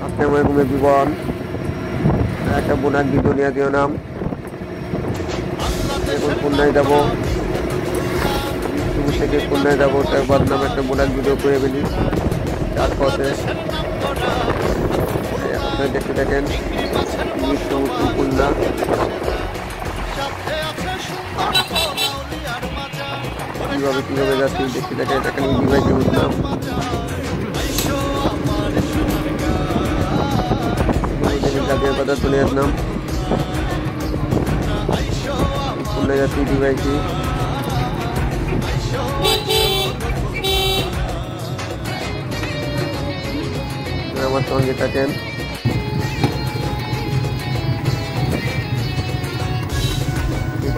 আসসালামু এভরিওয়ান, একটা bonus video নিয়ে দিও নাম। এখন খুলনায় যাবো, থেকে খুলনায় যাবো, তাই ভাবলাম একটা বোনাস ভিডিও করে ফেলি। তার পথে আপনারা দেখতে থাকেন খুলনা। কিভাবে যাচ্ছি দেখতে থাকেন। এখানে ডিভাইসে উঠলাম, জাতীয় কথা চলে আসলাম। খুলনা যাচ্ছি ডিভাইসে। আমার সঙ্গে থাকেন।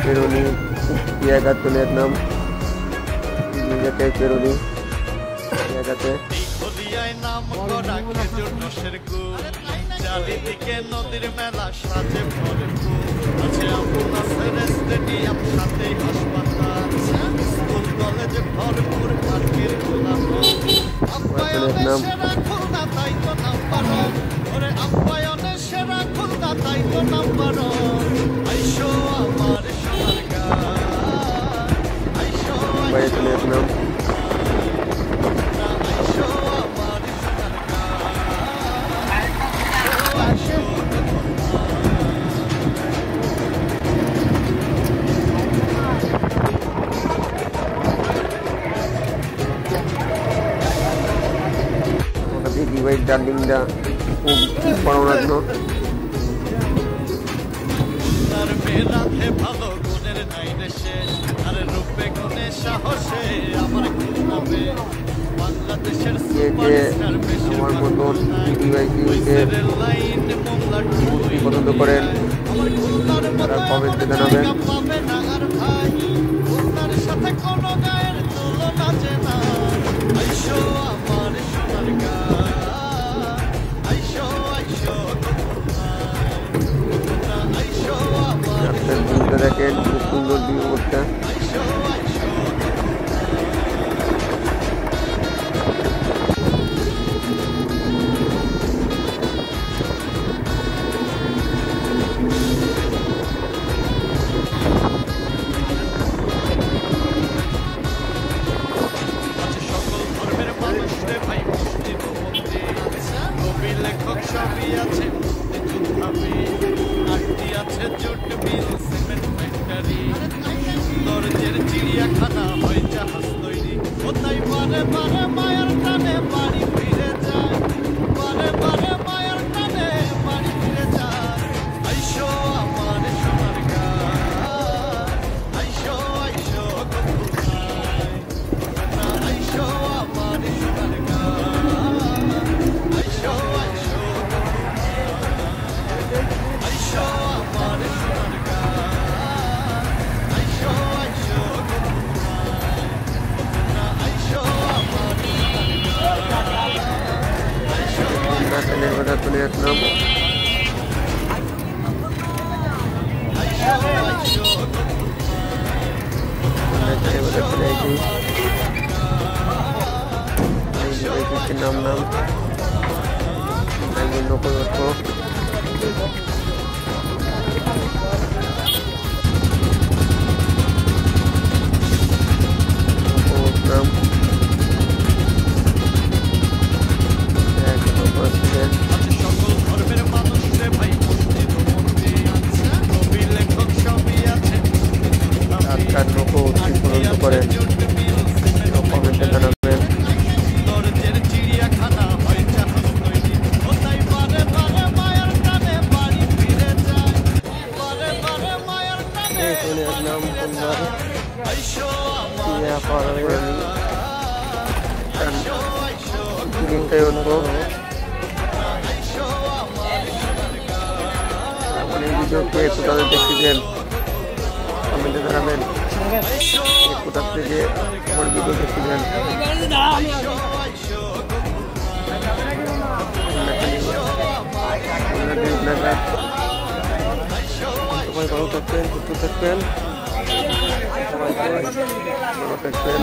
পেরোনি জায়গা চলে আসলাম, পেরোনি জায়গাতে। চারিদিকে নদীর মেলা সাজে স্টেডিয়াম সাথে হাসপাতাল, স্কুল কলেজ ভরপুর পার্কের গোলাপ। আপ্যায়নের সেরা খুলনা তাই তো নাম্বার ওরে, আপ্যায়নের সেরা খুলনা তাই তো নাম্বার। আইসো আমার সোনার গাঁ, আইসো চলে আসলাম। ডিভাইস ডার্লিংটা খুব বড় লাগলো। আমার মতন ডিভাইসের পছন্দ করেন তারা কমেন্টে জানাবেন। দেখেন খুব সুন্দর ভিউটা। চিড়িয়াখানা হয় জাহাজ তৈরি, কোথায় বারে বারে মায়ের টানে বাড়ি ফিরে যায়, বারে বারে মায়ের টানে বাড়ি ফিরে যায়। আইসো আমার সোনার গাঁ, আইসো আইসো আইসো আমার সোনার গাঁ, আইসো আইসো আইসো আমার সোনার গাঁ, আইসো আইসো চলে আসলাম। নাম করেন, কমেন্টে জানাবেন। চিড়িয়াখানা হয় জাহাজ তৈরি, কোথায় বারে বারে মায়ের টানে বাড়ি ফিরে যায়, বারে বারে মায়ের টানে চলে আসলাম। আইসো আমার ভিডিওকে কোথাও দেখতেছেন কমেন্টে জানাবেন। কোথা থেকে আমার ভিডিও দেখতেছেন। সবাই ভালো থাকবেন, সুস্থ থাকবেন, সবাইকে ভালো থাকবেন।